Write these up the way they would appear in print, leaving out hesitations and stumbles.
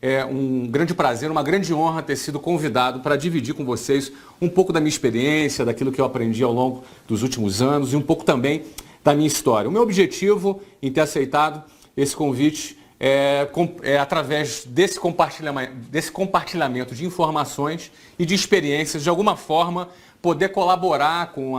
É um grande prazer, uma grande honra ter sido convidado para dividir com vocês um pouco da minha experiência, daquilo que eu aprendi ao longo dos últimos anos e um pouco também da minha história. O meu objetivo em ter aceitado esse convite é através desse compartilhamento de informações e de experiências, de alguma forma, poder colaborar com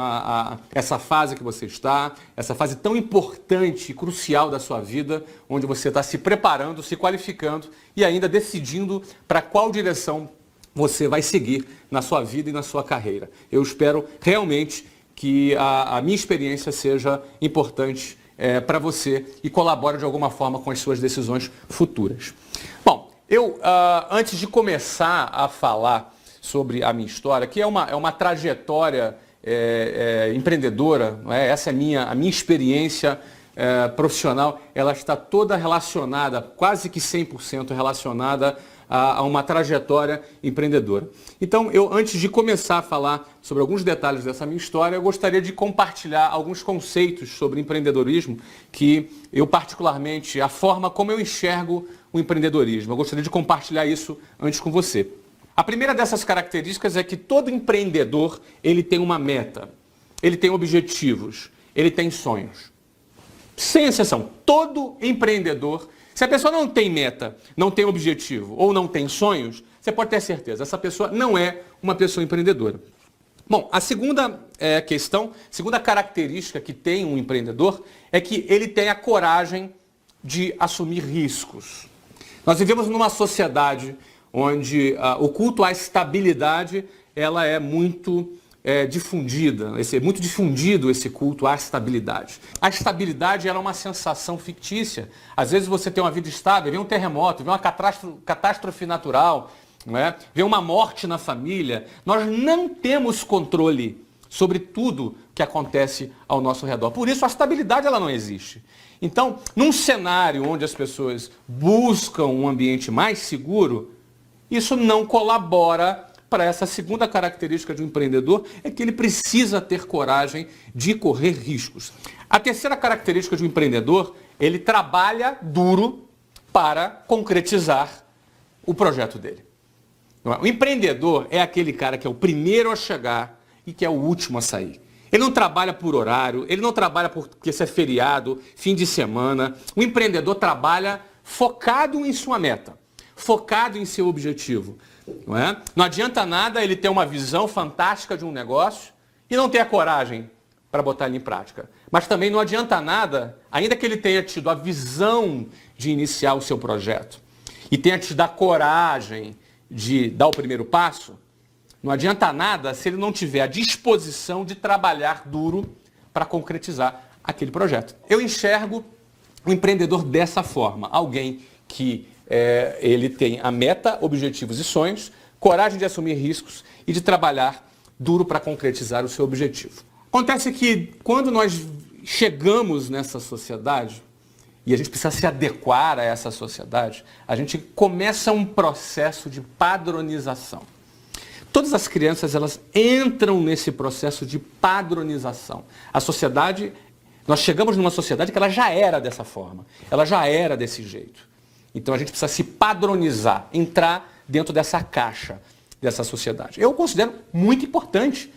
essa fase que você está, essa fase tão importante e crucial da sua vida, onde você está se preparando, se qualificando e ainda decidindo para qual direção você vai seguir na sua vida e na sua carreira. Eu espero realmente que a minha experiência seja importante para você e colabore de alguma forma com as suas decisões futuras. Bom, antes de começar a falar sobre a minha história, que é uma trajetória empreendedora, não é? Essa é a minha experiência profissional, ela está toda relacionada, quase que 100% relacionada a uma trajetória empreendedora. Então, antes de começar a falar sobre alguns detalhes dessa minha história, eu gostaria de compartilhar alguns conceitos sobre empreendedorismo que eu particularmente, a forma como eu enxergo o empreendedorismo. Eu gostaria de compartilhar isso antes com você. A primeira dessas características é que todo empreendedor, ele tem uma meta, ele tem objetivos, ele tem sonhos. Sem exceção, todo empreendedor, se a pessoa não tem meta, não tem objetivo ou não tem sonhos, você pode ter certeza, essa pessoa não é uma pessoa empreendedora. Bom, a segunda segunda característica que tem um empreendedor é que ele tem a coragem de assumir riscos. Nós vivemos numa sociedade onde o culto à estabilidade ela é muito difundida, muito difundido esse culto à estabilidade. A estabilidade ela é uma sensação fictícia. Às vezes você tem uma vida estável, vem um terremoto, vem uma catástrofe natural, não é? Vem uma morte na família. Nós não temos controle sobre tudo que acontece ao nosso redor. Por isso a estabilidade ela não existe. Então, num cenário onde as pessoas buscam um ambiente mais seguro, isso não colabora para essa segunda característica de um empreendedor, é que ele precisa ter coragem de correr riscos. A terceira característica de um empreendedor, ele trabalha duro para concretizar o projeto dele. O empreendedor é aquele cara que é o primeiro a chegar e que é o último a sair. Ele não trabalha por horário, ele não trabalha porque isso é feriado, fim de semana. O empreendedor trabalha focado em sua meta, focado em seu objetivo. Não é? Não adianta nada ele ter uma visão fantástica de um negócio e não ter a coragem para botar ele em prática. Mas também não adianta nada, ainda que ele tenha tido a visão de iniciar o seu projeto e tenha tido a coragem de dar o primeiro passo, não adianta nada se ele não tiver a disposição de trabalhar duro para concretizar aquele projeto. Eu enxergo o empreendedor dessa forma, alguém que ele tem a meta, objetivos e sonhos, coragem de assumir riscos e de trabalhar duro para concretizar o seu objetivo. Acontece que quando nós chegamos nessa sociedade, e a gente precisa se adequar a essa sociedade, a gente começa um processo de padronização. Todas as crianças, elas entram nesse processo de padronização. A sociedade, nós chegamos numa sociedade que ela já era dessa forma, ela já era desse jeito. Então a gente precisa se padronizar, entrar dentro dessa caixa, dessa sociedade. Eu considero muito importante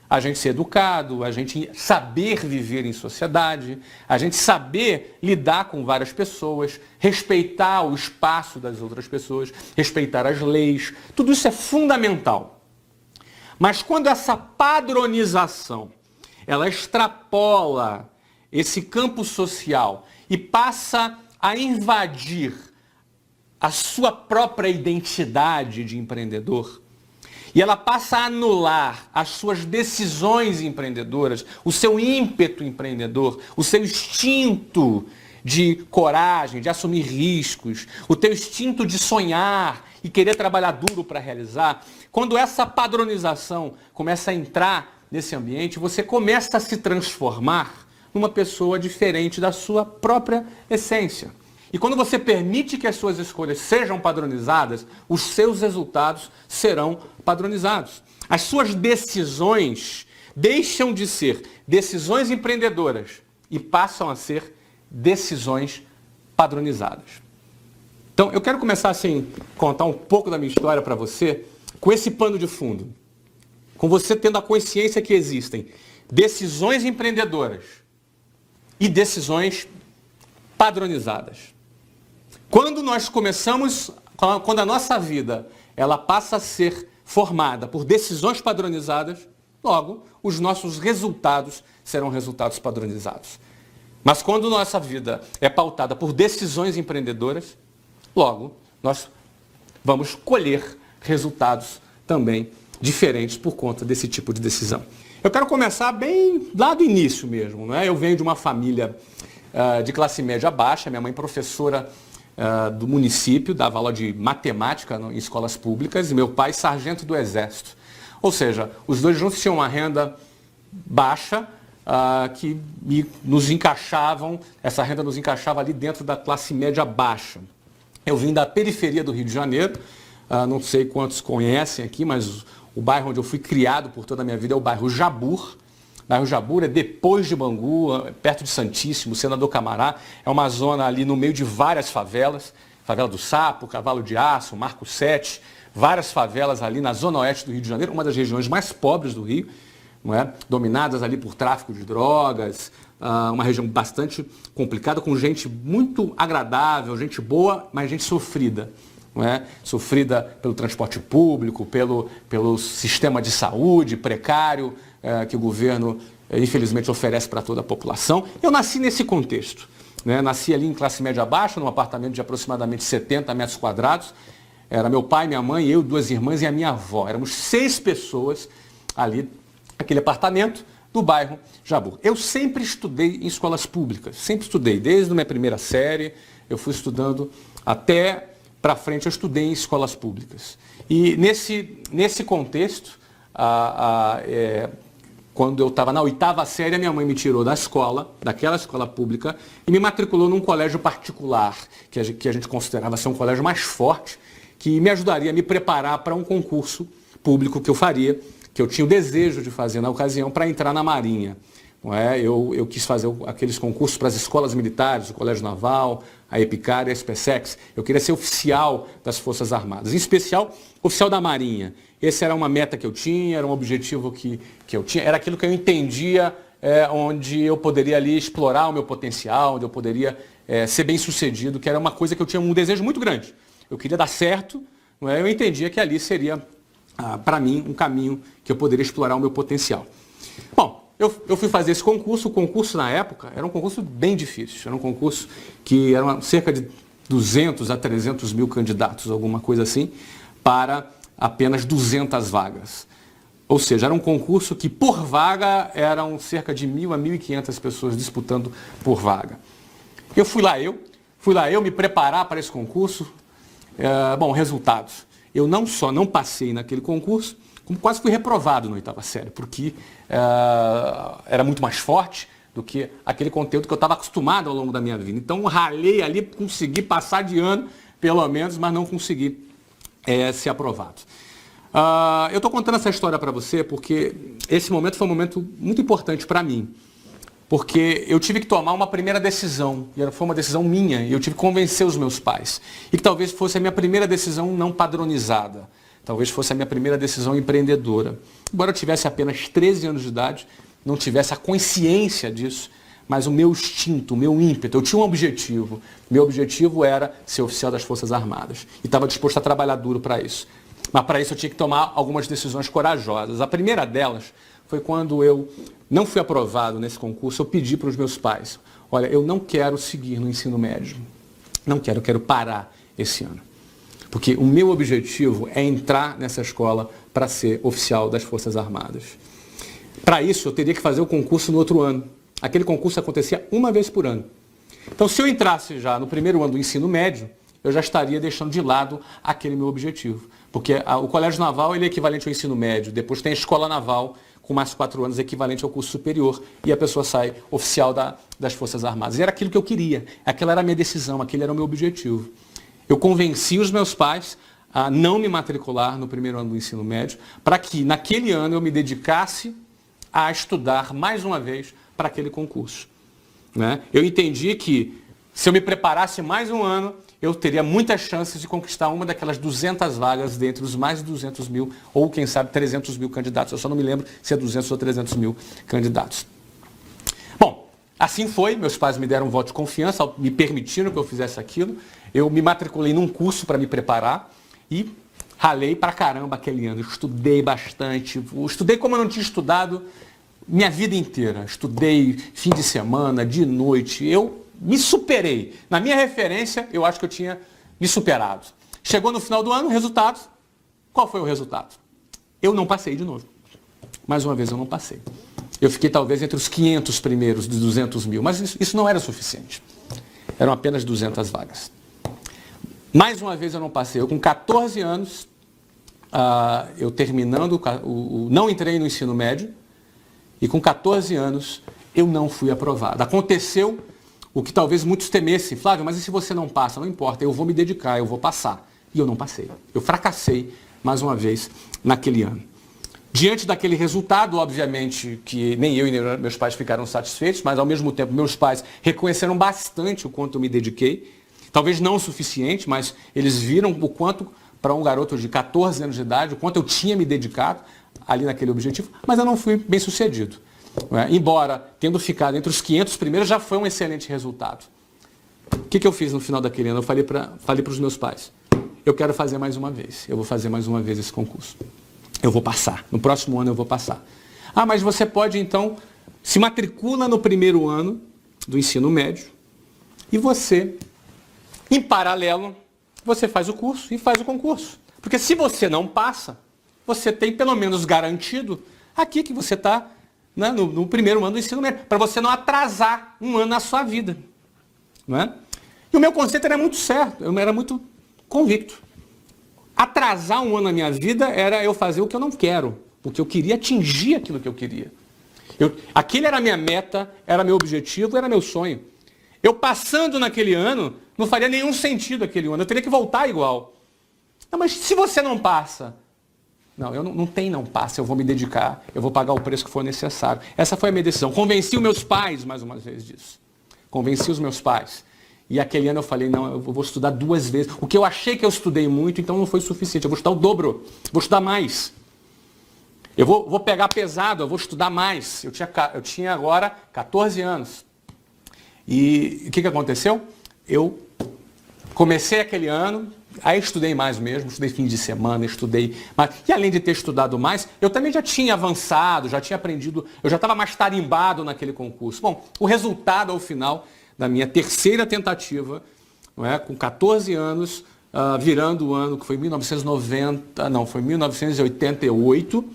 a gente ser educado, a gente saber viver em sociedade, a gente saber lidar com várias pessoas, respeitar o espaço das outras pessoas, respeitar as leis. Tudo isso é fundamental. Mas quando essa padronização, ela extrapola esse campo social e passa a invadir a sua própria identidade de empreendedor, e ela passa a anular as suas decisões empreendedoras, o seu ímpeto empreendedor, o seu instinto de coragem, de assumir riscos, o teu instinto de sonhar e querer trabalhar duro para realizar. Quando essa padronização começa a entrar nesse ambiente, você começa a se transformar numa pessoa diferente da sua própria essência. E quando você permite que as suas escolhas sejam padronizadas, os seus resultados serão padronizados. As suas decisões deixam de ser decisões empreendedoras e passam a ser decisões padronizadas. Então, eu quero começar assim, contar um pouco da minha história para você, com esse pano de fundo. Com você tendo a consciência que existem decisões empreendedoras e decisões padronizadas. Quando a nossa vida ela passa a ser formada por decisões padronizadas, logo, os nossos resultados serão resultados padronizados. Mas quando nossa vida é pautada por decisões empreendedoras, logo, nós vamos colher resultados também diferentes por conta desse tipo de decisão. Eu quero começar bem lá do início mesmo, não é? Eu venho de uma família de classe média baixa, minha mãe professora do município, dava aula de matemática em escolas públicas, e meu pai sargento do Exército. Ou seja, os dois juntos tinham uma renda baixa, que nos encaixavam, essa renda nos encaixava ali dentro da classe média baixa. Eu vim da periferia do Rio de Janeiro, não sei quantos conhecem aqui, mas o bairro onde eu fui criado por toda a minha vida é o bairro Jabur. O bairro Jabur é depois de Bangu, perto de Santíssimo, Senador Camará. É uma zona ali no meio de várias favelas, Favela do Sapo, Cavalo de Aço, Marco 7, várias favelas ali na zona oeste do Rio de Janeiro, uma das regiões mais pobres do Rio, não é? Dominadas ali por tráfico de drogas, uma região bastante complicada, com gente muito agradável, gente boa, mas gente sofrida. Não é? Sofrida pelo transporte público, pelo sistema de saúde precário que o governo, infelizmente, oferece para toda a população. Eu nasci nesse contexto. Né? Nasci ali em classe média baixa, num apartamento de aproximadamente 70 metros quadrados. Era meu pai, minha mãe, eu, 2 irmãs e a minha avó. Éramos 6 pessoas ali naquele apartamento do bairro Jabur. Eu sempre estudei em escolas públicas, sempre estudei. Desde a minha primeira série, eu fui estudando até para frente, eu estudei em escolas públicas. E nesse contexto, quando eu estava na 8ª série, a minha mãe me tirou da escola, daquela escola pública, e me matriculou num colégio particular, que a gente considerava ser um colégio mais forte, que me ajudaria a me preparar para um concurso público que eu faria, que eu tinha o desejo de fazer na ocasião, para entrar na Marinha. Não é? Eu quis fazer aqueles concursos para as escolas militares, o Colégio Naval, a EPICAR e a SPSEX. Eu queria ser oficial das Forças Armadas, em especial oficial da Marinha. Essa era uma meta que eu tinha, era um objetivo que eu tinha, era aquilo que eu entendia onde eu poderia ali explorar o meu potencial, onde eu poderia ser bem sucedido, que era uma coisa que eu tinha um desejo muito grande. Eu queria dar certo, não é? Eu entendia que ali seria, para mim, um caminho que eu poderia explorar o meu potencial. Bom, eu fui fazer esse concurso. O concurso, na época, era um concurso bem difícil. Era um concurso que eram cerca de 200 a 300 mil candidatos, alguma coisa assim, para apenas 200 vagas. Ou seja, era um concurso que, por vaga, eram cerca de 1.000 a 1.500 pessoas disputando por vaga. Fui lá eu me preparar para esse concurso. Bom, resultados. Eu não só não passei naquele concurso, como quase fui reprovado na 8ª série, porque era muito mais forte do que aquele conteúdo que eu estava acostumado ao longo da minha vida. Então, ralei ali, consegui passar de ano, pelo menos, mas não consegui ser aprovado. Eu estou contando essa história para você porque esse momento foi um momento muito importante para mim, porque eu tive que tomar uma primeira decisão, e foi uma decisão minha, e eu tive que convencer os meus pais, e que talvez fosse a minha primeira decisão não padronizada. Talvez fosse a minha primeira decisão empreendedora. Embora eu tivesse apenas 13 anos de idade, não tivesse a consciência disso, mas o meu instinto, o meu ímpeto, eu tinha um objetivo. Meu objetivo era ser oficial das Forças Armadas. E estava disposto a trabalhar duro para isso. Mas para isso eu tinha que tomar algumas decisões corajosas. A primeira delas foi quando eu não fui aprovado nesse concurso, eu pedi para os meus pais: olha, eu não quero seguir no ensino médio. Não quero, eu quero parar esse ano. Porque o meu objetivo é entrar nessa escola para ser oficial das Forças Armadas. Para isso, eu teria que fazer o concurso no outro ano. Aquele concurso acontecia uma vez por ano. Então, se eu entrasse já no primeiro ano do ensino médio, eu já estaria deixando de lado aquele meu objetivo. Porque o colégio naval ele é equivalente ao ensino médio, depois tem a escola naval, com mais 4 anos, equivalente ao curso superior, e a pessoa sai oficial das Forças Armadas. E era aquilo que eu queria, aquela era a minha decisão, aquele era o meu objetivo. Eu convenci os meus pais a não me matricular no primeiro ano do ensino médio, para que naquele ano eu me dedicasse a estudar mais uma vez para aquele concurso. Né? Eu entendi que se eu me preparasse mais um ano, eu teria muitas chances de conquistar uma daquelas 200 vagas dentre os mais de 200 mil, ou quem sabe 300 mil candidatos. Eu só não me lembro se é 200 ou 300 mil candidatos. Bom, assim foi. Meus pais me deram um voto de confiança, me permitiram que eu fizesse aquilo. Eu me matriculei num curso para me preparar e ralei pra caramba aquele ano. Estudei bastante. Estudei como eu não tinha estudado minha vida inteira. Estudei fim de semana, de noite. Eu me superei. Na minha referência, eu acho que eu tinha me superado. Chegou no final do ano, resultado. Qual foi o resultado? Eu não passei de novo. Mais uma vez, eu não passei. Eu fiquei talvez entre os 500 primeiros dos 200 mil, mas isso não era suficiente. Eram apenas 200 vagas. Mais uma vez eu não passei. Eu com 14 anos, eu terminando, não entrei no ensino médio, e com 14 anos eu não fui aprovado. Aconteceu o que talvez muitos temessem. Flávio, mas e se você não passa? Não importa, eu vou me dedicar, eu vou passar. E eu não passei. Eu fracassei mais uma vez naquele ano. Diante daquele resultado, obviamente, que nem eu e nem meus pais ficaram satisfeitos, mas ao mesmo tempo meus pais reconheceram bastante o quanto eu me dediquei. Talvez não o suficiente, mas eles viram o quanto, para um garoto de 14 anos de idade, o quanto eu tinha me dedicado ali naquele objetivo, mas eu não fui bem sucedido. Embora, tendo ficado entre os 500 primeiros, já foi um excelente resultado. O que eu fiz no final daquele ano? Eu falei para os meus pais, eu quero fazer mais uma vez, eu vou fazer mais uma vez esse concurso. Eu vou passar, no próximo ano eu vou passar. Ah, mas você pode então, se matricula no primeiro ano do ensino médio e você, em paralelo, você faz o curso e faz o concurso. Porque se você não passa, você tem pelo menos garantido aqui que você está no primeiro ano do ensino médio, para você não atrasar um ano na sua vida. Não é? E o meu conceito era muito certo, eu era muito convicto. Atrasar um ano na minha vida era eu fazer o que eu não quero, porque eu queria atingir aquilo que eu queria. Aquele era a minha meta, era meu objetivo, era meu sonho. Eu passando naquele ano, não faria nenhum sentido aquele ano, eu teria que voltar igual. Não, mas se você não passa... Não, eu não passa, eu vou me dedicar, eu vou pagar o preço que for necessário. Essa foi a minha decisão. Convenci os meus pais, mais uma vez, disso. Convenci os meus pais. E aquele ano eu falei, não, eu vou estudar 2 vezes. O que eu achei que eu estudei muito, então não foi suficiente. Eu vou estudar o dobro, vou estudar mais. Eu vou pegar pesado, eu vou estudar mais. Eu tinha agora 14 anos. E o que aconteceu? Eu comecei aquele ano, aí estudei mais mesmo, estudei fim de semana, estudei mais. E além de ter estudado mais, eu também já tinha avançado, já tinha aprendido, eu já estava mais tarimbado naquele concurso. Bom, o resultado ao final da minha terceira tentativa, não é, com 14 anos, virando o ano que foi 1988,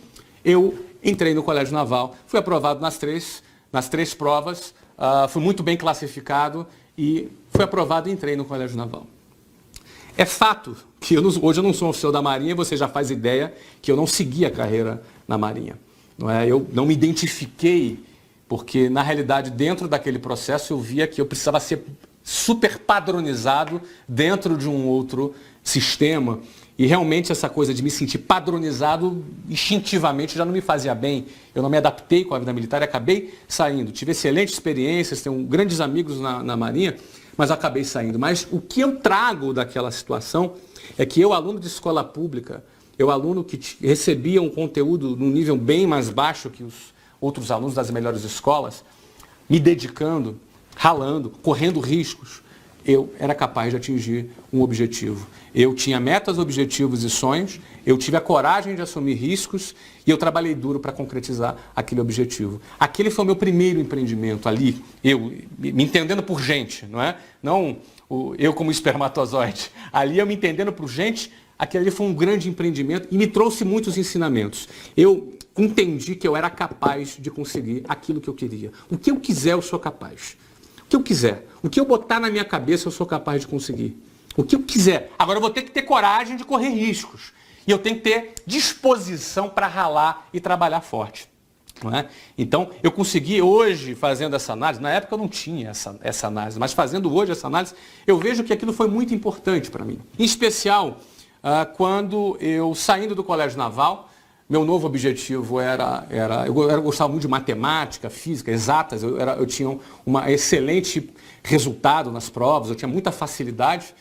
eu entrei no Colégio Naval, fui aprovado nas três provas, fui muito bem classificado e fui aprovado e entrei no Colégio Naval. É fato que hoje eu não sou um oficial da Marinha, você já faz ideia que eu não segui a carreira na Marinha. Não é? Eu não me identifiquei, porque na realidade dentro daquele processo eu via que eu precisava ser super padronizado dentro de um outro sistema. E realmente essa coisa de me sentir padronizado instintivamente já não me fazia bem. Eu não me adaptei com a vida militar e acabei saindo. Tive excelentes experiências, tenho grandes amigos na Marinha, mas acabei saindo. Mas o que eu trago daquela situação é que eu, aluno de escola pública, eu, aluno que recebia um conteúdo num nível bem mais baixo que os outros alunos das melhores escolas, me dedicando, ralando, correndo riscos, eu era capaz de atingir um objetivo. Eu tinha metas, objetivos e sonhos, eu tive a coragem de assumir riscos e eu trabalhei duro para concretizar aquele objetivo. Aquele foi o meu primeiro empreendimento ali, eu me entendendo por gente, não é? Não eu como espermatozoide. Ali eu me entendendo por gente, aquele ali foi um grande empreendimento e me trouxe muitos ensinamentos. Eu entendi que eu era capaz de conseguir aquilo que eu queria. O que eu quiser, eu sou capaz. O que eu quiser. O que eu botar na minha cabeça, eu sou capaz de conseguir. O que eu quiser. Agora eu vou ter que ter coragem de correr riscos. E eu tenho que ter disposição para ralar e trabalhar forte. Não é? Então, eu consegui hoje, fazendo essa análise, na época eu não tinha essa análise, mas fazendo hoje essa análise, eu vejo que aquilo foi muito importante para mim. Em especial, quando eu, saindo do Colégio Naval, meu novo objetivo eu gostava muito de matemática, física, exatas, eu tinha um excelente resultado nas provas, eu tinha muita facilidade.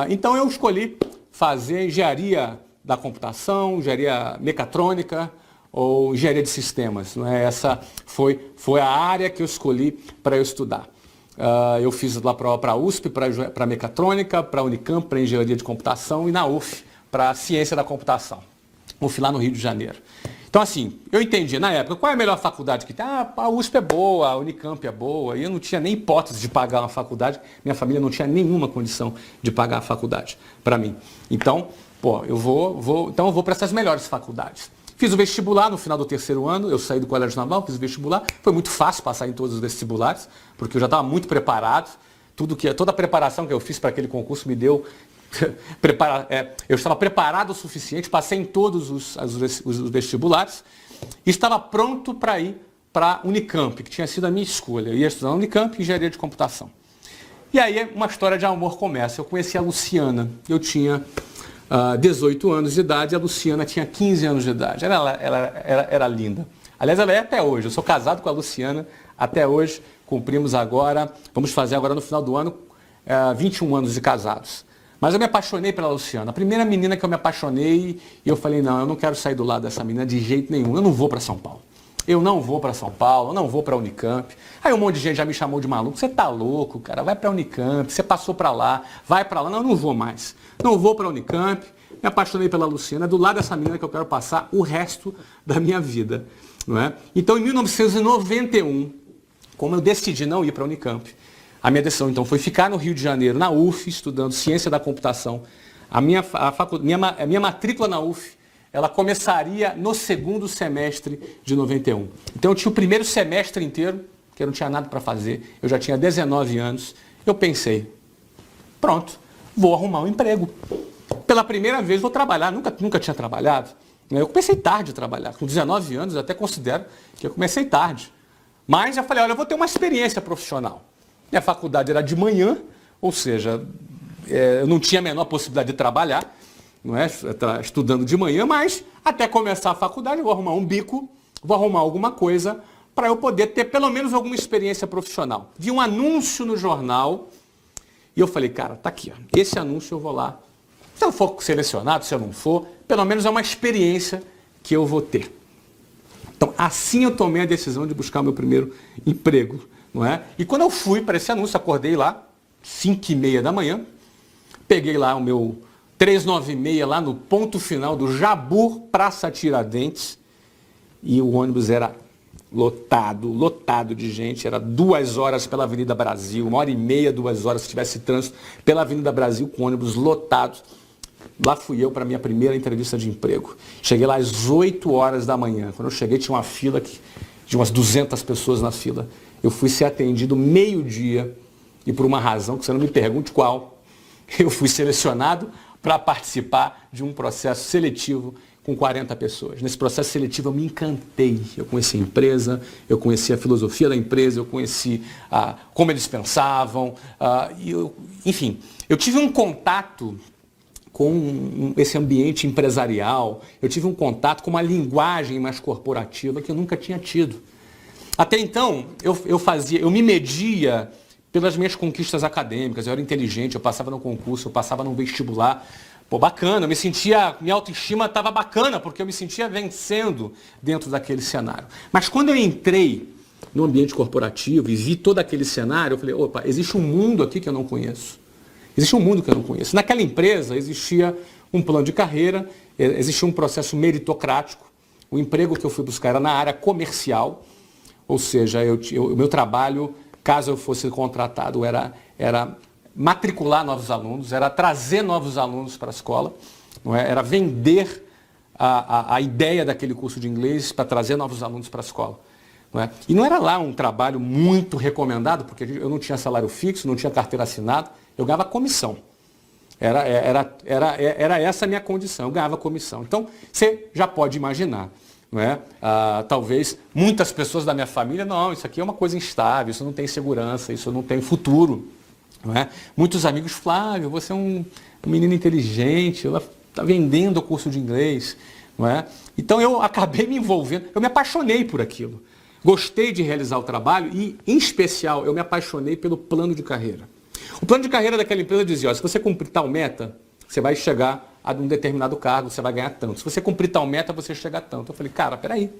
Então, eu escolhi fazer engenharia da computação, engenharia mecatrônica, ou engenharia de sistemas. Não é? Essa foi a área que eu escolhi para eu estudar. Eu fiz lá para a USP, para mecatrônica, para a Unicamp, para engenharia de computação e na UF, para ciência da computação. UF lá no Rio de Janeiro. Então assim, eu entendi na época, qual é a melhor faculdade que tem? A USP é boa, a Unicamp é boa, e eu não tinha nem hipótese de pagar uma faculdade, minha família não tinha nenhuma condição de pagar a faculdade para mim. Então, eu vou para essas melhores faculdades. Fiz o vestibular no final do terceiro ano, eu saí do Colégio Naval, fiz o vestibular. Foi muito fácil passar em todos os vestibulares, porque eu já estava muito preparado. Toda a preparação que eu fiz para aquele concurso me deu... eu estava preparado o suficiente, passei em todos os vestibulares e estava pronto para ir para a Unicamp, que tinha sido a minha escolha. Eu ia estudar na Unicamp e engenharia de computação. E aí uma história de amor começa. Eu conheci a Luciana, eu tinha... 18 anos de idade, e a Luciana tinha 15 anos de idade. Ela era linda. Aliás, ela é até hoje. Eu sou casado com a Luciana até hoje. Vamos fazer agora no final do ano, 21 anos de casados. Mas eu me apaixonei pela Luciana. A primeira menina que eu me apaixonei, e eu falei, não, eu não quero sair do lado dessa menina de jeito nenhum. Eu não vou para São Paulo. Eu não vou para São Paulo, eu não vou para a Unicamp. Aí um monte de gente já me chamou de maluco. Você tá louco, cara, vai para a Unicamp, você passou para lá, vai para lá. Não, eu não vou mais. Não vou para a Unicamp, me apaixonei pela Luciana, é do lado dessa menina que eu quero passar o resto da minha vida. Não é? Então, em 1991, como eu decidi não ir para a Unicamp, a minha decisão então foi ficar no Rio de Janeiro, na UF, estudando ciência da computação. A minha matrícula na UF, ela começaria no segundo semestre de 91. Então eu tinha o primeiro semestre inteiro, que eu não tinha nada para fazer, eu já tinha 19 anos. Eu pensei, pronto, vou arrumar um emprego. Pela primeira vez vou trabalhar, nunca tinha trabalhado. Eu comecei tarde a trabalhar, com 19 anos eu até considero que eu comecei tarde. Mas já falei, olha, eu vou ter uma experiência profissional. Minha faculdade era de manhã, ou seja, eu não tinha a menor possibilidade de trabalhar. Não é? Estudando de manhã, mas até começar a faculdade eu vou arrumar um bico, vou arrumar alguma coisa para eu poder ter pelo menos alguma experiência profissional. Vi um anúncio no jornal e eu falei, cara, tá aqui, ó, esse anúncio eu vou lá. Se eu for selecionado, se eu não for, pelo menos é uma experiência que eu vou ter. Então, assim eu tomei a decisão de buscar o meu primeiro emprego. Não é? E quando eu fui para esse anúncio, acordei lá, 5h30 da manhã, peguei lá o meu 396 lá no ponto final do Jabur, Praça Tiradentes, e o ônibus era lotado de gente, era 2 horas pela Avenida Brasil, 1h30, 2 horas se tivesse trânsito pela Avenida Brasil com ônibus lotados. Lá fui eu para a minha primeira entrevista de emprego. Cheguei lá às 8 horas da manhã. Quando eu cheguei tinha uma fila de umas 200 pessoas na fila. Eu fui ser atendido meio-dia e por uma razão que você não me pergunte qual, eu fui selecionado para participar de um processo seletivo com 40 pessoas. Nesse processo seletivo eu me encantei. Eu conheci a empresa, eu conheci a filosofia da empresa, eu conheci como eles pensavam. Enfim, eu tive um contato com esse ambiente empresarial, eu tive um contato com uma linguagem mais corporativa que eu nunca tinha tido. Até então, eu me media pelas minhas conquistas acadêmicas, eu era inteligente, eu passava no concurso, eu passava no vestibular. Pô, bacana, minha autoestima estava bacana, porque eu me sentia vencendo dentro daquele cenário. Mas quando eu entrei no ambiente corporativo e vi todo aquele cenário, eu falei, opa, existe um mundo aqui que eu não conheço. Existe um mundo que eu não conheço. Naquela empresa existia um plano de carreira, existia um processo meritocrático. O emprego que eu fui buscar era na área comercial, ou seja, o meu trabalho, caso eu fosse contratado, era matricular novos alunos, era trazer novos alunos para a escola, não é? Era vender a ideia daquele curso de inglês para trazer novos alunos para a escola. Não é? E não era lá um trabalho muito recomendado, porque eu não tinha salário fixo, não tinha carteira assinada, eu ganhava comissão. Era essa a minha condição, eu ganhava comissão. Então, você já pode imaginar, não é? Talvez muitas pessoas da minha família, não, isso aqui é uma coisa instável, isso não tem segurança, isso não tem futuro. Não é? Muitos amigos, Flávio, você é um menino inteligente, está vendendo o curso de inglês. Não é? Então eu acabei me envolvendo, eu me apaixonei por aquilo. Gostei de realizar o trabalho e, em especial, eu me apaixonei pelo plano de carreira. O plano de carreira daquela empresa dizia, ó, se você cumprir tal meta, você vai chegar a um determinado cargo, você vai ganhar tanto. Se você cumprir tal meta, você chega a tanto. Eu falei, cara, peraí.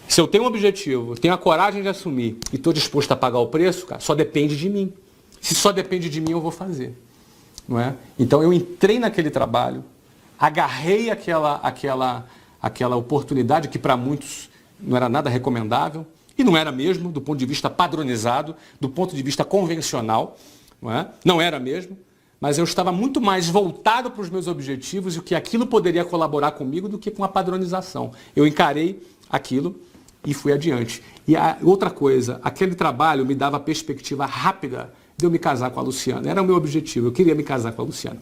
Se eu tenho um objetivo, tenho a coragem de assumir e estou disposto a pagar o preço, cara, só depende de mim. Se só depende de mim, eu vou fazer. Não é? Então eu entrei naquele trabalho, agarrei aquela oportunidade que para muitos não era nada recomendável, e não era mesmo, do ponto de vista padronizado, do ponto de vista convencional, não era mesmo, mas eu estava muito mais voltado para os meus objetivos e o que aquilo poderia colaborar comigo do que com a padronização. Eu encarei aquilo e fui adiante. E outra coisa, aquele trabalho me dava a perspectiva rápida de eu me casar com a Luciana. Era o meu objetivo, eu queria me casar com a Luciana.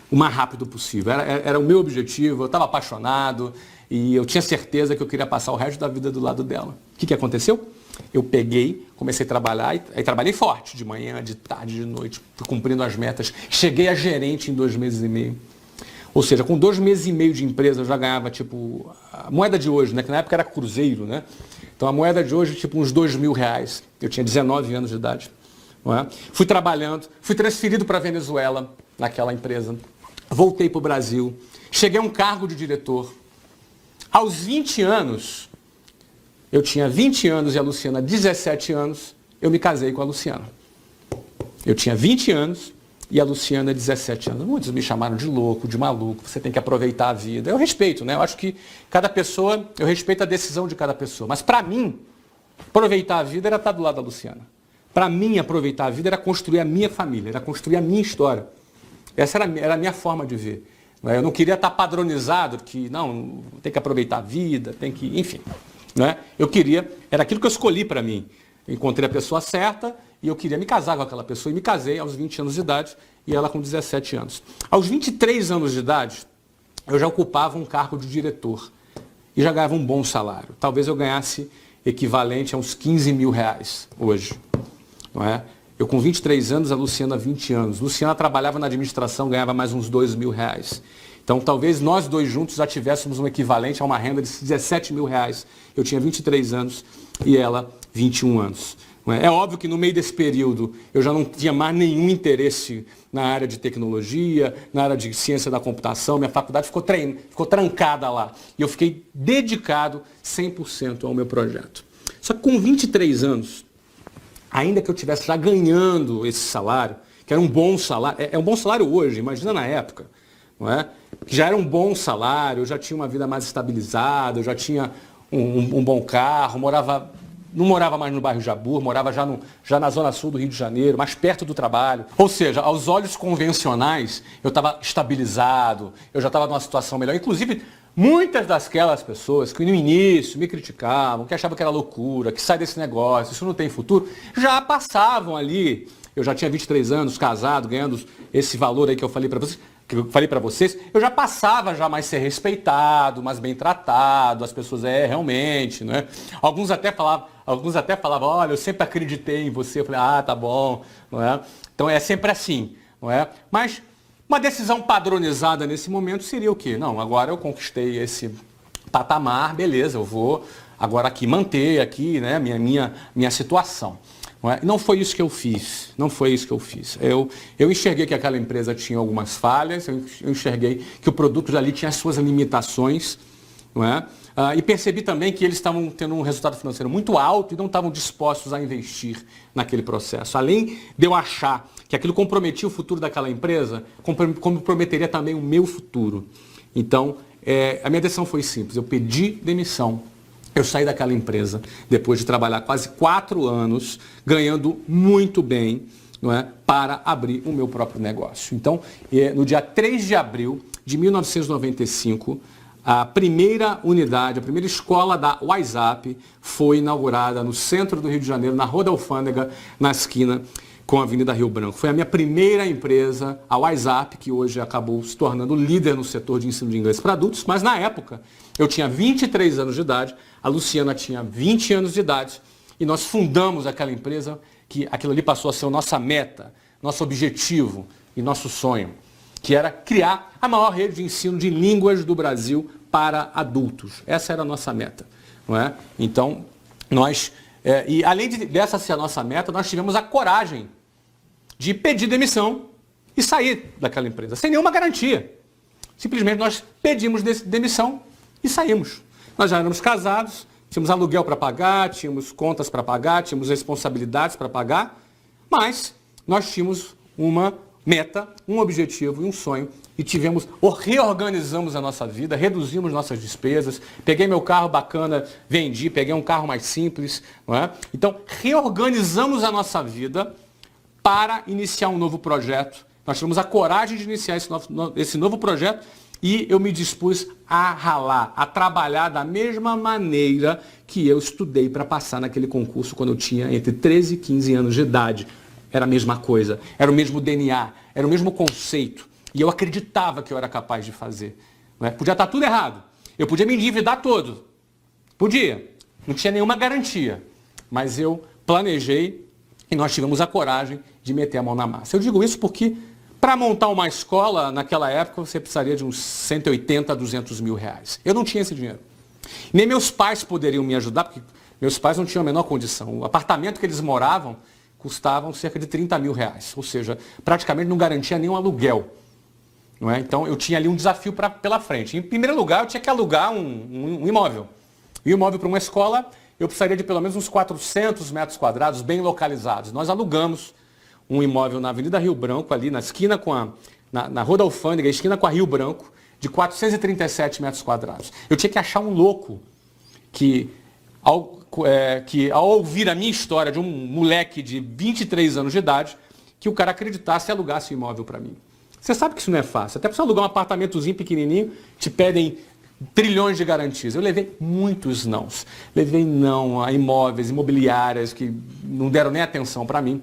O mais rápido possível. Era o meu objetivo, eu estava apaixonado e eu tinha certeza que eu queria passar o resto da vida do lado dela. O que aconteceu? Eu peguei, comecei a trabalhar, aí trabalhei forte, de manhã, de tarde, de noite, fui cumprindo as metas. Cheguei a gerente em 2 meses e meio. Ou seja, com 2 meses e meio de empresa eu já ganhava, tipo, a moeda de hoje, né? Que na época era cruzeiro, né? Então a moeda de hoje, tipo, uns R$2.000. Eu tinha 19 anos de idade. Não é? Fui trabalhando, fui transferido para a Venezuela, naquela empresa. Voltei para o Brasil, cheguei a um cargo de diretor. Aos 20 anos, eu tinha 20 anos e a Luciana 17 anos, eu me casei com a Luciana. Eu tinha 20 anos e a Luciana 17 anos. Muitos me chamaram de louco, de maluco, você tem que aproveitar a vida. Eu respeito, né? Eu acho que cada pessoa, eu respeito a decisão de cada pessoa. Mas para mim, aproveitar a vida era estar do lado da Luciana. Para mim, aproveitar a vida era construir a minha família, era construir a minha história. Essa era a minha forma de ver. Eu não queria estar padronizado, que não, tem que aproveitar a vida, tem que, enfim. Eu queria, era aquilo que eu escolhi para mim. Eu encontrei a pessoa certa e eu queria me casar com aquela pessoa. E me casei aos 20 anos de idade e ela com 17 anos. Aos 23 anos de idade, eu já ocupava um cargo de diretor e já ganhava um bom salário. Talvez eu ganhasse equivalente a uns R$15.000 hoje. Não é? Eu com 23 anos, a Luciana 20 anos. Luciana trabalhava na administração, ganhava mais uns R$2.000. Então talvez nós dois juntos já tivéssemos um equivalente a uma renda de R$17.000. Eu tinha 23 anos e ela 21 anos. É óbvio que no meio desse período eu já não tinha mais nenhum interesse na área de tecnologia, na área de ciência da computação. Minha faculdade ficou trancada lá. E eu fiquei dedicado 100% ao meu projeto. Só que com 23 anos, ainda que eu estivesse já ganhando esse salário, que era um bom salário, é um bom salário hoje, imagina na época, não é? Que já era um bom salário, eu já tinha uma vida mais estabilizada, eu já tinha um bom carro, não morava mais no bairro Jabu, morava já na zona sul do Rio de Janeiro, mais perto do trabalho. Ou seja, aos olhos convencionais, eu estava estabilizado, eu já estava numa situação melhor. Inclusive, muitas daquelas pessoas que no início me criticavam, que achavam que era loucura, que sai desse negócio, isso não tem futuro, já passavam ali. Eu já tinha 23 anos, casado, ganhando esse valor aí que eu falei para vocês, eu já passava já mais ser respeitado, mais bem tratado, as pessoas, realmente, né? Alguns até falavam, olha, eu sempre acreditei em você, eu falei, tá bom, não é? Então é sempre assim, não é? Mas uma decisão padronizada nesse momento seria o quê? Não, agora eu conquistei esse patamar, beleza, eu vou agora aqui manter aqui, né, minha situação. Não foi isso que eu fiz, não foi isso que eu fiz. Eu enxerguei que aquela empresa tinha algumas falhas, eu enxerguei que o produto dali tinha as suas limitações, não é? E percebi também que eles estavam tendo um resultado financeiro muito alto e não estavam dispostos a investir naquele processo. Além de eu achar que aquilo comprometia o futuro daquela empresa, comprometeria também o meu futuro. Então, a minha decisão foi simples, eu pedi demissão. Eu saí daquela empresa depois de trabalhar quase 4 anos, ganhando muito bem, não é, para abrir o meu próprio negócio. Então, no dia 3 de abril de 1995, a primeira unidade, a primeira escola da WhatsApp foi inaugurada no centro do Rio de Janeiro, na Rua da Alfândega, na esquina, com a Avenida Rio Branco. Foi a minha primeira empresa, a WhatsApp, que hoje acabou se tornando líder no setor de ensino de inglês para adultos, mas na época eu tinha 23 anos de idade, a Luciana tinha 20 anos de idade, e nós fundamos aquela empresa, que aquilo ali passou a ser a nossa meta, nosso objetivo e nosso sonho, que era criar a maior rede de ensino de línguas do Brasil para adultos. Essa era a nossa meta, não é? Então, nós, e além dessa ser a nossa meta, nós tivemos a coragem de pedir demissão e sair daquela empresa, sem nenhuma garantia. Simplesmente nós pedimos demissão e saímos. Nós já éramos casados, tínhamos aluguel para pagar, tínhamos contas para pagar, tínhamos responsabilidades para pagar, mas nós tínhamos uma meta, um objetivo e um sonho e reorganizamos a nossa vida, reduzimos nossas despesas, peguei meu carro bacana, vendi, peguei um carro mais simples, não é? Então, reorganizamos a nossa vida para iniciar um novo projeto. Nós tivemos a coragem de iniciar esse novo projeto e eu me dispus a ralar, a trabalhar da mesma maneira que eu estudei para passar naquele concurso quando eu tinha entre 13 e 15 anos de idade. Era a mesma coisa, era o mesmo DNA, era o mesmo conceito. E eu acreditava que eu era capaz de fazer. Não é? Podia estar tudo errado. Eu podia me endividar todo. Podia. Não tinha nenhuma garantia. Mas eu planejei e nós tivemos a coragem de meter a mão na massa. Eu digo isso porque para montar uma escola, naquela época, você precisaria de uns 180 a 200 mil reais. Eu não tinha esse dinheiro. Nem meus pais poderiam me ajudar, porque meus pais não tinham a menor condição. O apartamento que eles moravam custavam cerca de 30 mil reais. Ou seja, praticamente não garantia nenhum aluguel. Não é? Então, eu tinha ali um desafio pela frente. Em primeiro lugar, eu tinha que alugar um imóvel. E o imóvel para uma escola, eu precisaria de pelo menos uns 400 metros quadrados bem localizados. Nós alugamos um imóvel na Avenida Rio Branco, ali na esquina na Rua da Alfândega, esquina com a Rio Branco, de 437 metros quadrados. Eu tinha que achar um louco que ao ouvir a minha história de um moleque de 23 anos de idade, que o cara acreditasse e alugasse o imóvel para mim. Você sabe que isso não é fácil. Até para você alugar um apartamentozinho pequenininho, te pedem trilhões de garantias. Eu levei muitos nãos. Levei não a imóveis, imobiliárias, que não deram nem atenção para mim.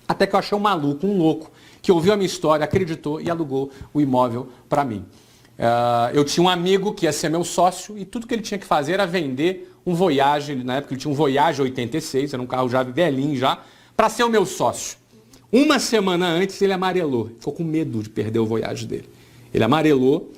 Até que eu achei um maluco, um louco, que ouviu a minha história, acreditou e alugou o imóvel para mim. Eu tinha um amigo que ia ser meu sócio e tudo que ele tinha que fazer era vender um Voyage, na época ele tinha um Voyage 86, era um carro já velhinho já, para ser o meu sócio. Uma semana antes ele amarelou, ficou com medo de perder o Voyage dele. Ele amarelou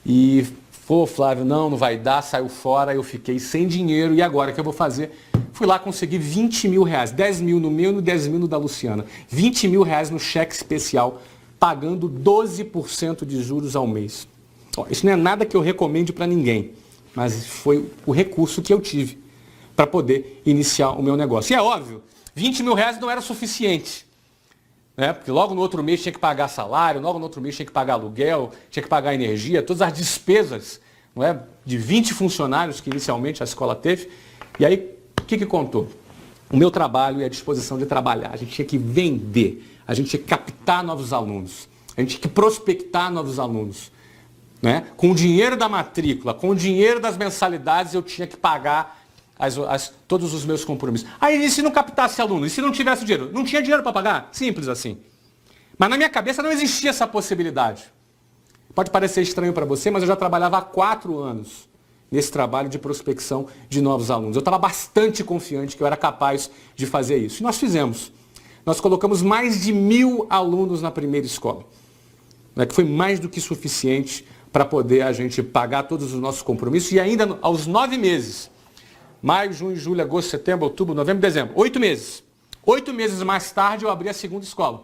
e falou, Flávio, não vai dar, saiu fora, eu fiquei sem dinheiro e agora o que eu vou fazer? Fui lá conseguir 20 mil reais, 10 mil no meu e 10 mil no da Luciana. 20 mil reais no cheque especial, pagando 12% de juros ao mês. Isso não é nada que eu recomende para ninguém, mas foi o recurso que eu tive para poder iniciar o meu negócio. E é óbvio, 20 mil reais não era suficiente, né? Porque logo no outro mês tinha que pagar salário, logo no outro mês tinha que pagar aluguel, tinha que pagar energia, todas as despesas, não é? De 20 funcionários que inicialmente a escola teve. E aí, o que contou? O meu trabalho e a disposição de trabalhar. A gente tinha que vender, a gente tinha que captar novos alunos, a gente tinha que prospectar novos alunos. Né? Com o dinheiro da matrícula, com o dinheiro das mensalidades, eu tinha que pagar todos os meus compromissos. Aí, e se não captasse aluno? E se não tivesse dinheiro? Não tinha dinheiro para pagar? Simples assim. Mas na minha cabeça não existia essa possibilidade. Pode parecer estranho para você, mas eu já trabalhava há 4 anos nesse trabalho de prospecção de novos alunos. Eu estava bastante confiante que eu era capaz de fazer isso. E nós fizemos. Nós colocamos mais de 1.000 alunos na primeira escola, né, que foi mais do que suficiente para poder a gente pagar todos os nossos compromissos e ainda aos 9 meses, maio, junho, julho, agosto, setembro, outubro, novembro, dezembro, 8 meses. 8 meses mais tarde eu abri a segunda escola.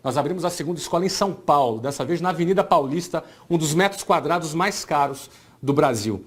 Nós abrimos a segunda escola em São Paulo, dessa vez na Avenida Paulista, um dos metros quadrados mais caros do Brasil.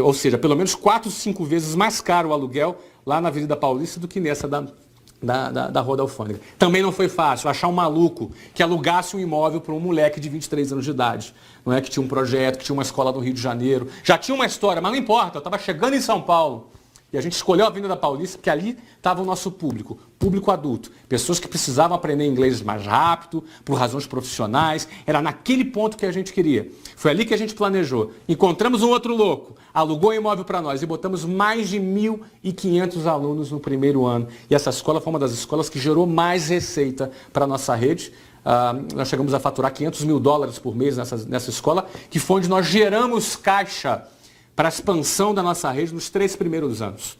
Ou seja, pelo menos 4, 5 vezes mais caro o aluguel lá na Avenida Paulista do que nessa da Rua da Alfândega. Também não foi fácil achar um maluco que alugasse um imóvel para um moleque de 23 anos de idade, não é? Que tinha um projeto, que tinha uma escola no Rio de Janeiro. Já tinha uma história, mas não importa, eu estava chegando em São Paulo. E a gente escolheu a Avenida Paulista porque ali estava o nosso público, público adulto. Pessoas que precisavam aprender inglês mais rápido, por razões profissionais. Era naquele ponto que a gente queria. Foi ali que a gente planejou. Encontramos um outro louco, alugou um imóvel para nós e botamos mais de 1.500 alunos no primeiro ano. E essa escola foi uma das escolas que gerou mais receita para a nossa rede. Nós chegamos a faturar $500 mil por mês nessa escola, que foi onde nós geramos caixa para a expansão da nossa rede nos 3 primeiros anos.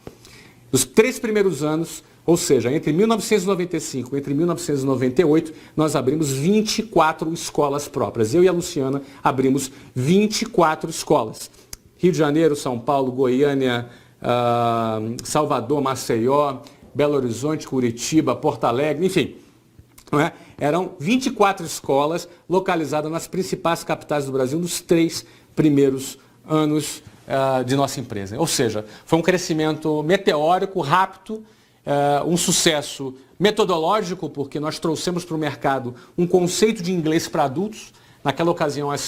Nos 3 primeiros anos, ou seja, entre 1995 e entre 1998, nós abrimos 24 escolas próprias. Eu e a Luciana abrimos 24 escolas. Rio de Janeiro, São Paulo, Goiânia, Salvador, Maceió, Belo Horizonte, Curitiba, Porto Alegre, enfim. Não é? Eram 24 escolas localizadas nas principais capitais do Brasil nos 3 primeiros anos de nossa empresa. Ou seja, foi um crescimento meteórico, rápido, um sucesso metodológico, porque nós trouxemos para o mercado um conceito de inglês para adultos. Naquela ocasião, as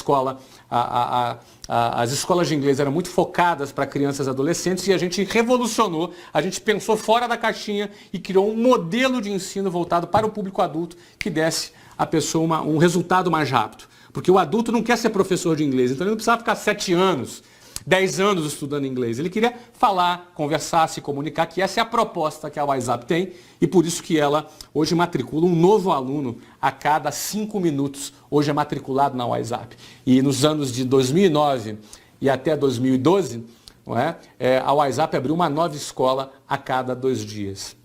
escolas de inglês eram muito focadas para crianças e adolescentes e a gente revolucionou, a gente pensou fora da caixinha e criou um modelo de ensino voltado para o público adulto que desse à pessoa um resultado mais rápido. Porque o adulto não quer ser professor de inglês, então ele não precisava ficar 7 anos, 10 anos estudando inglês. Ele queria falar, conversar, se comunicar, que essa é a proposta que a WhatsApp tem e por isso que ela hoje matricula um novo aluno a cada 5 minutos. Hoje é matriculado na WhatsApp. E nos anos de 2009 e até 2012, não é? A WhatsApp abriu uma nova escola a cada 2 dias.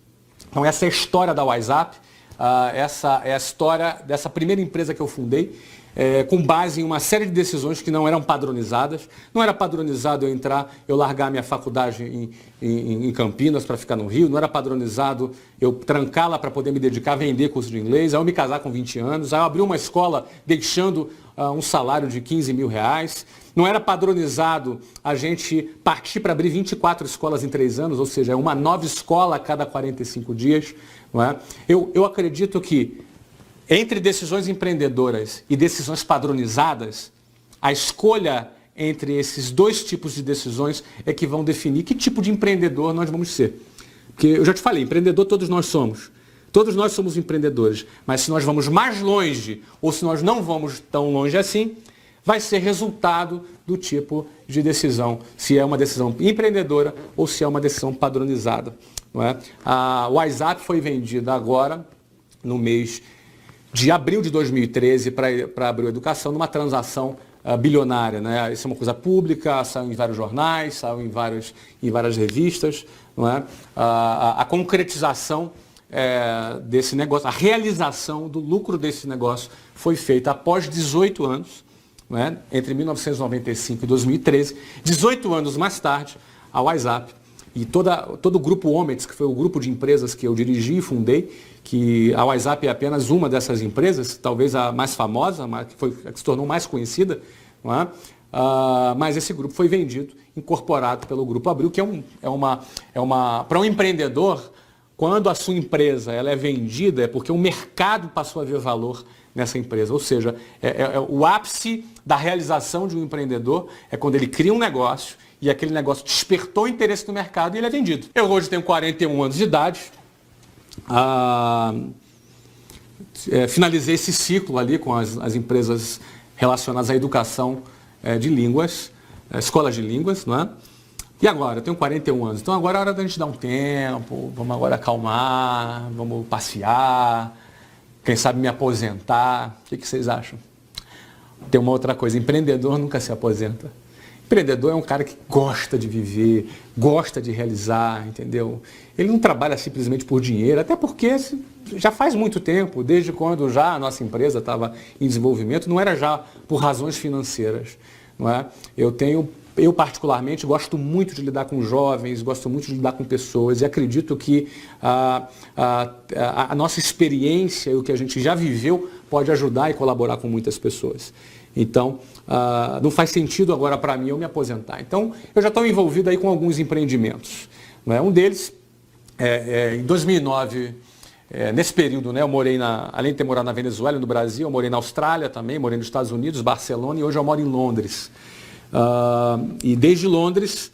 Então essa é a história da WhatsApp, essa é a história dessa primeira empresa que eu fundei. Com base em uma série de decisões que não eram padronizadas. Não era padronizado eu largar minha faculdade em Campinas para ficar no Rio, não era padronizado eu trancá-la para poder me dedicar a vender curso de inglês, aí eu me casar com 20 anos, aí eu abri uma escola deixando um salário de R$15 mil. Não era padronizado a gente partir para abrir 24 escolas em 3 anos, ou seja, uma nova escola a cada 45 dias. Não é? Eu acredito que entre decisões empreendedoras e decisões padronizadas, a escolha entre esses 2 tipos de decisões é que vão definir que tipo de empreendedor nós vamos ser. Porque eu já te falei, empreendedor todos nós somos. Todos nós somos empreendedores. Mas se nós vamos mais longe ou se nós não vamos tão longe assim, vai ser resultado do tipo de decisão. Se é uma decisão empreendedora ou se é uma decisão padronizada. Não é? A WhatsApp foi vendida agora, no mês de abril de 2013 para Abril Educação, numa transação bilionária. Né? Isso é uma coisa pública, saiu em vários jornais, saiu em várias revistas. Não é? A concretização desse negócio, a realização do lucro desse negócio foi feita após 18 anos, não é? Entre 1995 e 2013. 18 anos mais tarde, a WhatsApp e todo o grupo Omets, que foi o grupo de empresas que eu dirigi e fundei, que a WhatsApp é apenas uma dessas empresas, talvez a mais famosa, que se tornou mais conhecida, não é? Mas esse grupo foi vendido, incorporado pelo Grupo Abril, que para um empreendedor, quando a sua empresa ela é vendida, é porque o mercado passou a ver valor nessa empresa. Ou seja, o ápice da realização de um empreendedor é quando ele cria um negócio e aquele negócio despertou interesse no mercado e ele é vendido. Eu hoje tenho 41 anos de idade, finalizei esse ciclo ali com as empresas relacionadas à educação de línguas, escolas de línguas, não é? E agora? Eu tenho 41 anos, então agora é hora da gente dar um tempo, vamos agora acalmar, vamos passear, quem sabe me aposentar. O que vocês acham? Tem uma outra coisa, empreendedor nunca se aposenta. Empreendedor é um cara que gosta de viver, gosta de realizar, entendeu? Ele não trabalha simplesmente por dinheiro, até porque já faz muito tempo, desde quando já a nossa empresa estava em desenvolvimento, não era já por razões financeiras, não é? Eu particularmente gosto muito de lidar com jovens, gosto muito de lidar com pessoas e acredito que a nossa experiência e o que a gente já viveu pode ajudar e colaborar com muitas pessoas. Então, não faz sentido agora para mim eu me aposentar. Então, eu já estou envolvido aí com alguns empreendimentos. Não é? Um deles, em 2009, nesse período, né, eu morei, além de ter morado na Venezuela e no Brasil, eu morei na Austrália também, morei nos Estados Unidos, Barcelona, e hoje eu moro em Londres. E desde Londres,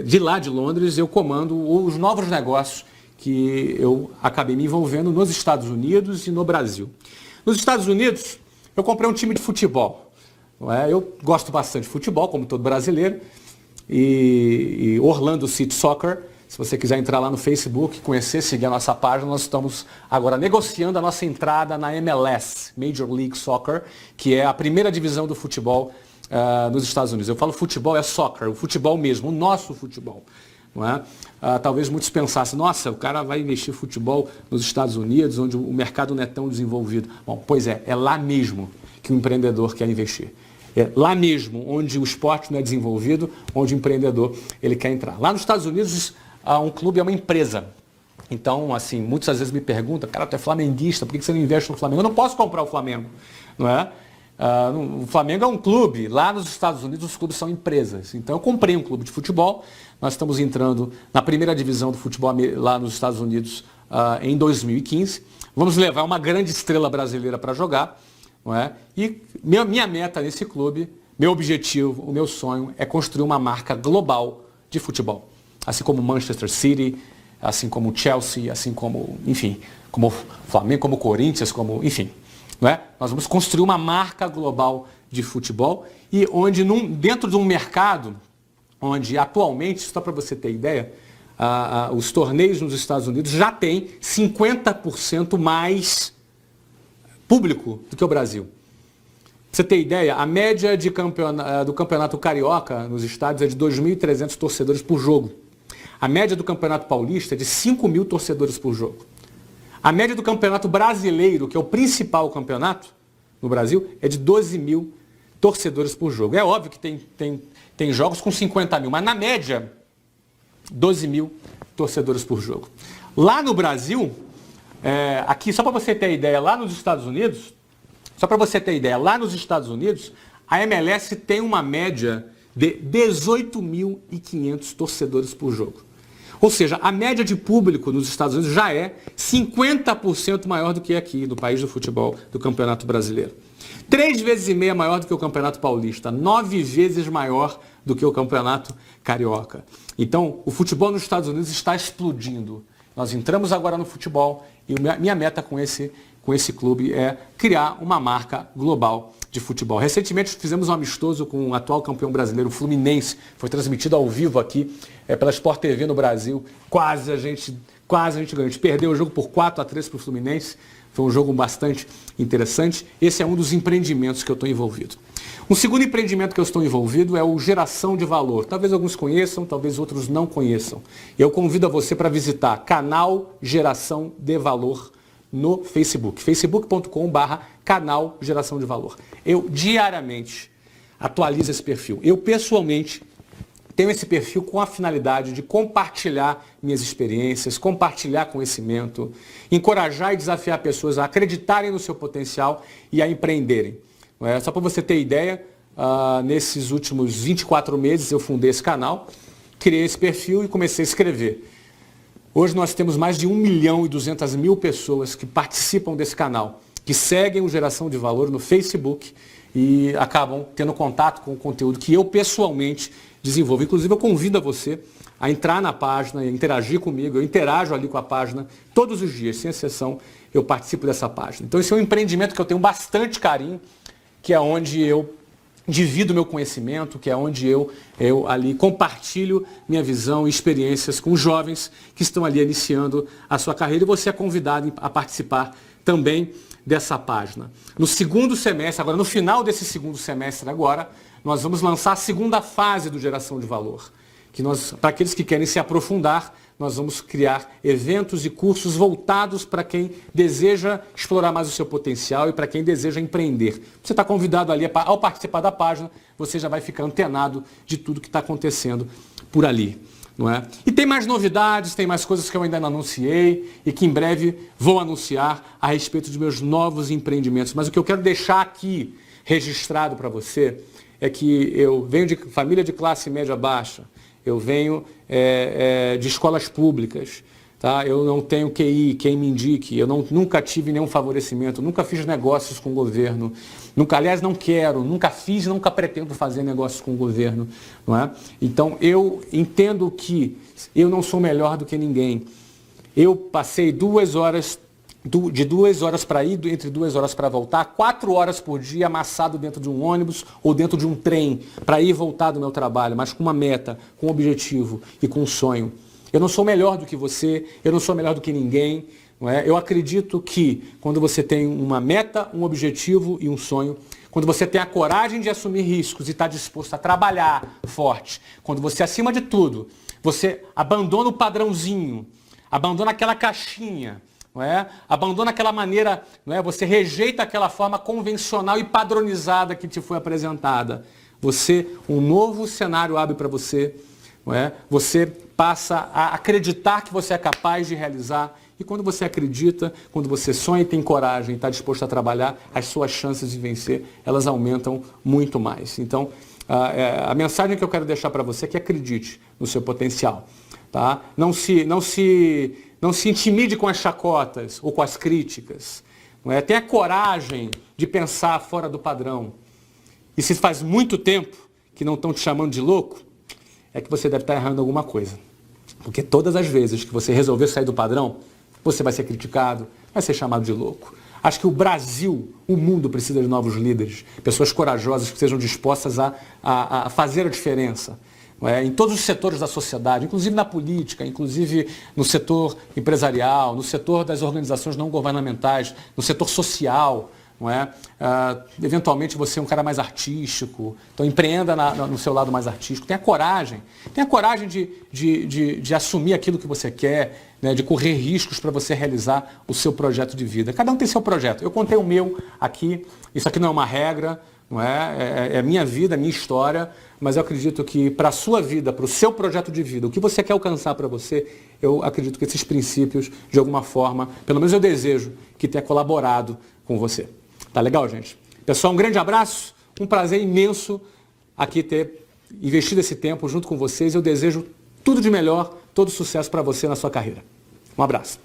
de lá de Londres, eu comando os novos negócios que eu acabei me envolvendo nos Estados Unidos e no Brasil. Nos Estados Unidos, eu comprei um time de futebol. Não é? Eu gosto bastante de futebol, como todo brasileiro, e Orlando City Soccer. Se você quiser entrar lá no Facebook, conhecer, seguir a nossa página, nós estamos agora negociando a nossa entrada na MLS, Major League Soccer, que é a primeira divisão do futebol nos Estados Unidos. Eu falo futebol, é soccer, o futebol mesmo, o nosso futebol. Não é? Talvez muitos pensassem, nossa, o cara vai investir em futebol nos Estados Unidos, onde o mercado não é tão desenvolvido. Bom, pois é lá mesmo que o empreendedor quer investir. É lá mesmo onde o esporte não é desenvolvido, onde o empreendedor ele quer entrar. Lá nos Estados Unidos, um clube é uma empresa. Então, assim, muitas vezes me perguntam, cara, tu é flamenguista, por que você não investe no Flamengo? Eu não posso comprar o Flamengo, não é? O Flamengo é um clube, lá nos Estados Unidos os clubes são empresas. Então eu comprei um clube de futebol, nós estamos entrando na primeira divisão do futebol lá nos Estados Unidos em 2015. Vamos levar uma grande estrela brasileira para jogar, não é? E minha meta nesse clube, meu objetivo, o meu sonho é construir uma marca global de futebol. Assim como Manchester City, assim como Chelsea, assim como, enfim, como Flamengo, como Corinthians, como, enfim. Não é? Nós vamos construir uma marca global de futebol e onde dentro de um mercado onde atualmente, só para você ter ideia, os torneios nos Estados Unidos já têm 50% mais público do que o Brasil. Pra você ter ideia, a média do campeonato carioca nos estádios é de 2.300 torcedores por jogo. A média do campeonato paulista é de 5.000 torcedores por jogo. A média do campeonato brasileiro, que é o principal campeonato no Brasil, é de 12.000 torcedores por jogo. É óbvio que tem jogos com 50.000, mas na média, 12.000 torcedores por jogo. Lá no Brasil, aqui só para você ter ideia, lá nos Estados Unidos, a MLS tem uma média de 18.500 torcedores por jogo. Ou seja, a média de público nos Estados Unidos já é 50% maior do que aqui, no país do futebol, do Campeonato Brasileiro. 3,5 vezes maior do que o Campeonato Paulista, 9 vezes maior do que o Campeonato Carioca. Então, o futebol nos Estados Unidos está explodindo. Nós entramos agora no futebol e minha meta com esse clube é criar uma marca global de futebol. Recentemente fizemos um amistoso com o atual campeão brasileiro, o Fluminense. Foi transmitido ao vivo aqui pela Sport TV no Brasil. Quase a gente ganhou. A gente perdeu o jogo por 4-3 para o Fluminense. Foi um jogo bastante interessante. Esse é um dos empreendimentos que eu estou envolvido. Um segundo empreendimento que eu estou envolvido é o Geração de Valor. Talvez alguns conheçam, talvez outros não conheçam. Eu convido a você para visitar canal Geração de Valor no Facebook, facebook.com/canal Geração de Valor. Eu diariamente atualizo esse perfil. Eu pessoalmente tenho esse perfil com a finalidade de compartilhar minhas experiências, compartilhar conhecimento, encorajar e desafiar pessoas a acreditarem no seu potencial e a empreenderem. Só para você ter ideia, nesses últimos 24 meses eu fundei esse canal, criei esse perfil e comecei a escrever. Hoje nós temos mais de 1.200.000 pessoas que participam desse canal, que seguem o Geração de Valor no Facebook e acabam tendo contato com o conteúdo que eu pessoalmente desenvolvo. Inclusive eu convido a você a entrar na página e interagir comigo. Eu interajo ali com a página todos os dias, sem exceção, eu participo dessa página. Então esse é um empreendimento que eu tenho bastante carinho, que é onde eu divido meu conhecimento, que é onde eu ali compartilho minha visão e experiências com jovens que estão ali iniciando a sua carreira, e você é convidado a participar também dessa página. No segundo semestre, agora no final desse segundo semestre agora, nós vamos lançar a segunda fase do Geração de Valor, que para aqueles que querem se aprofundar, nós vamos criar eventos e cursos voltados para quem deseja explorar mais o seu potencial e para quem deseja empreender. Você está convidado ali, ao participar da página, você já vai ficar antenado de tudo que está acontecendo por ali. Não é? E tem mais novidades, tem mais coisas que eu ainda não anunciei e que em breve vou anunciar a respeito dos meus novos empreendimentos. Mas o que eu quero deixar aqui registrado para você é que eu venho de família de classe média baixa, eu venho de escolas públicas, tá? Eu não tenho QI, quem me indique, eu nunca tive nenhum favorecimento, nunca fiz negócios com o governo, aliás, não quero, nunca fiz, nunca pretendo fazer negócios com o governo, não é? Então, eu entendo que eu não sou melhor do que ninguém. Eu passei 2 horas, de 2 horas para ir, entre 2 horas para voltar, 4 horas por dia amassado dentro de um ônibus ou dentro de um trem para ir e voltar do meu trabalho, mas com uma meta, com um objetivo e com um sonho. Eu não sou melhor do que você, eu não sou melhor do que ninguém. Não é? Eu acredito que quando você tem uma meta, um objetivo e um sonho, quando você tem a coragem de assumir riscos e está disposto a trabalhar forte, quando você, acima de tudo, você abandona o padrãozinho, abandona aquela caixinha, não é? Abandona aquela maneira, não é? Você rejeita aquela forma convencional e padronizada que te foi apresentada. Um novo cenário abre para você, não é? Você passa a acreditar que você é capaz de realizar. E quando você acredita, quando você sonha e tem coragem e está disposto a trabalhar, as suas chances de vencer, elas aumentam muito mais. Então, a mensagem que eu quero deixar para você é que acredite no seu potencial. Tá? Não se intimide com as chacotas ou com as críticas. Não é? Tenha coragem de pensar fora do padrão. E se faz muito tempo que não estão te chamando de louco, é que você deve estar errando alguma coisa. Porque todas as vezes que você resolver sair do padrão, você vai ser criticado, vai ser chamado de louco. Acho que o Brasil, o mundo precisa de novos líderes, pessoas corajosas que sejam dispostas a fazer a diferença. Em todos os setores da sociedade, inclusive na política, inclusive no setor empresarial, no setor das organizações não governamentais, no setor social. Não é? Eventualmente você é um cara mais artístico, então empreenda no seu lado mais artístico, tenha coragem de assumir aquilo que você quer, né? De correr riscos para você realizar o seu projeto de vida. Cada um tem seu projeto, eu contei o meu aqui, isso aqui não é uma regra, não é? É minha vida, é minha história, mas eu acredito que para a sua vida, para o seu projeto de vida, o que você quer alcançar para você, eu acredito que esses princípios, de alguma forma, pelo menos eu desejo que tenha colaborado com você. Tá legal, gente? Pessoal, um grande abraço, um prazer imenso aqui ter investido esse tempo junto com vocês. Eu desejo tudo de melhor, todo sucesso para você na sua carreira. Um abraço.